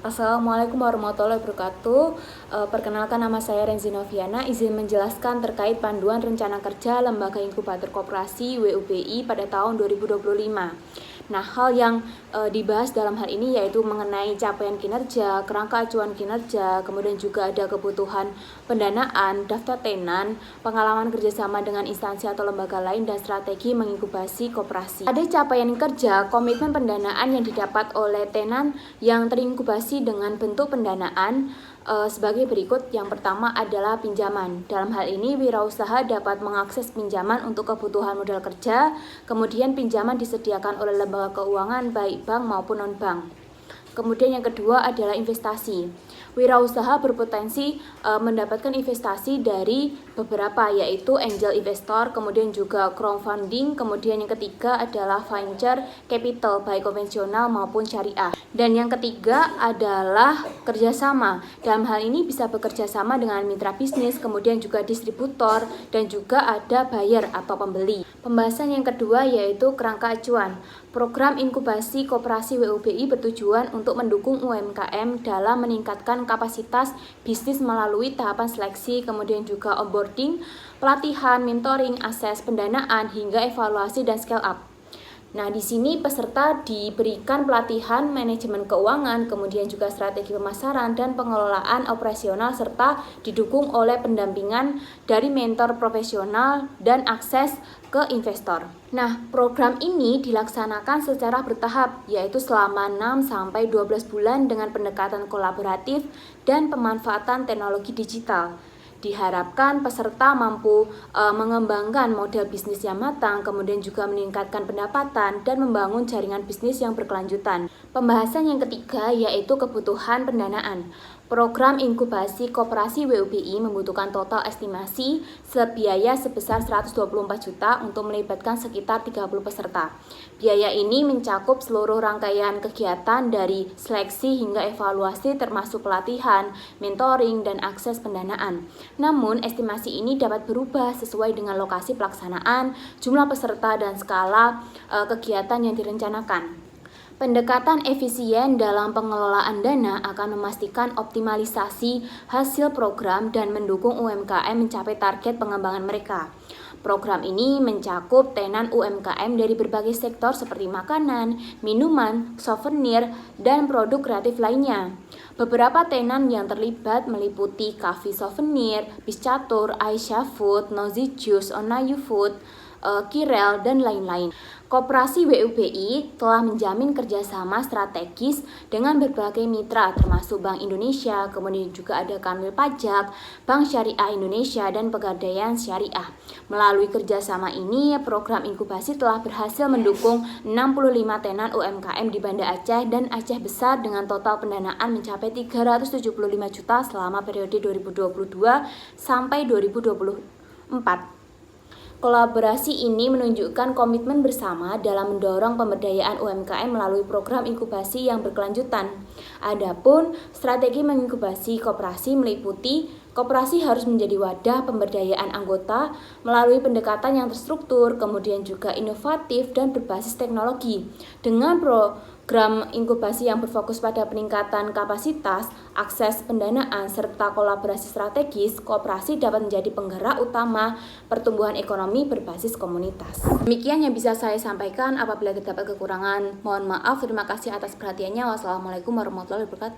Assalamualaikum warahmatullahi wabarakatuh. Perkenalkan, nama saya Renzi Noviana, izin menjelaskan terkait panduan rencana kerja Lembaga Inkubator Koperasi WUBI pada tahun 2025. Nah, hal yang dibahas dalam hal ini yaitu mengenai capaian kinerja, kerangka acuan kinerja, kemudian juga ada kebutuhan pendanaan, daftar tenan, pengalaman kerjasama dengan instansi atau lembaga lain, dan strategi menginkubasi koperasi. Ada capaian kerja, komitmen pendanaan yang didapat oleh tenan yang terinkubasi dengan bentuk pendanaan sebagai berikut. Yang pertama adalah pinjaman. Dalam hal ini, wirausaha dapat mengakses pinjaman untuk kebutuhan modal kerja, kemudian pinjaman disediakan oleh lembaga keuangan baik bank maupun non-bank. Kemudian yang kedua adalah investasi. Wirausaha berpotensi mendapatkan investasi dari beberapa, yaitu angel investor, kemudian juga crowdfunding, kemudian yang ketiga adalah venture capital baik konvensional maupun syariah. Dan yang ketiga adalah kerjasama. Dalam hal ini bisa bekerja sama dengan mitra bisnis, kemudian juga distributor, dan juga ada buyer atau pembeli. Pembahasan yang kedua yaitu kerangka acuan. Program inkubasi koperasi WUBI bertujuan untuk mendukung UMKM dalam meningkatkan kapasitas bisnis melalui tahapan seleksi, kemudian juga onboarding, pelatihan, mentoring, akses pendanaan, hingga evaluasi dan scale up. Nah, di sini peserta diberikan pelatihan manajemen keuangan, kemudian juga strategi pemasaran dan pengelolaan operasional, serta didukung oleh pendampingan dari mentor profesional dan akses ke investor. Nah, program ini dilaksanakan secara bertahap, yaitu selama 6-12 bulan dengan pendekatan kolaboratif dan pemanfaatan teknologi digital. Diharapkan peserta mampu mengembangkan model bisnis yang matang, kemudian juga meningkatkan pendapatan dan membangun jaringan bisnis yang berkelanjutan. Pembahasan yang ketiga yaitu kebutuhan pendanaan. Program inkubasi koperasi WUBI membutuhkan total estimasi biaya sebesar 124 juta untuk melibatkan sekitar 30 peserta. Biaya ini mencakup seluruh rangkaian kegiatan dari seleksi hingga evaluasi, termasuk pelatihan, mentoring, dan akses pendanaan. Namun, estimasi ini dapat berubah sesuai dengan lokasi pelaksanaan, jumlah peserta, dan skala kegiatan yang direncanakan. Pendekatan efisien dalam pengelolaan dana akan memastikan optimalisasi hasil program dan mendukung UMKM mencapai target pengembangan mereka. Program ini mencakup tenan UMKM dari berbagai sektor seperti makanan, minuman, souvenir, dan produk kreatif lainnya. Beberapa tenan yang terlibat meliputi Cafe Souvenir, Biscatur, Aisyah Food, Nozi Juice, Onayu Food, Kirel, dan lain-lain. Koperasi WUBI telah menjamin kerjasama strategis dengan berbagai mitra, termasuk Bank Indonesia, kemudian juga ada Kanwil Pajak, Bank Syariah Indonesia, dan Pegadaian Syariah. Melalui kerjasama ini, program inkubasi telah berhasil mendukung 65 tenan UMKM di Banda Aceh dan Aceh Besar dengan total pendanaan mencapai 375 juta selama periode 2022 sampai 2024. Kolaborasi ini menunjukkan komitmen bersama dalam mendorong pemberdayaan UMKM melalui program inkubasi yang berkelanjutan. Adapun strategi menginkubasi koperasi meliputi koperasi harus menjadi wadah pemberdayaan anggota melalui pendekatan yang terstruktur, kemudian juga inovatif dan berbasis teknologi. Dengan program inkubasi yang berfokus pada peningkatan kapasitas, akses pendanaan, serta kolaborasi strategis, koperasi dapat menjadi penggerak utama pertumbuhan ekonomi berbasis komunitas. Demikian yang bisa saya sampaikan. Apabila terdapat kekurangan, mohon maaf. Terima kasih atas perhatiannya. Wassalamualaikum warahmatullahi wabarakatuh.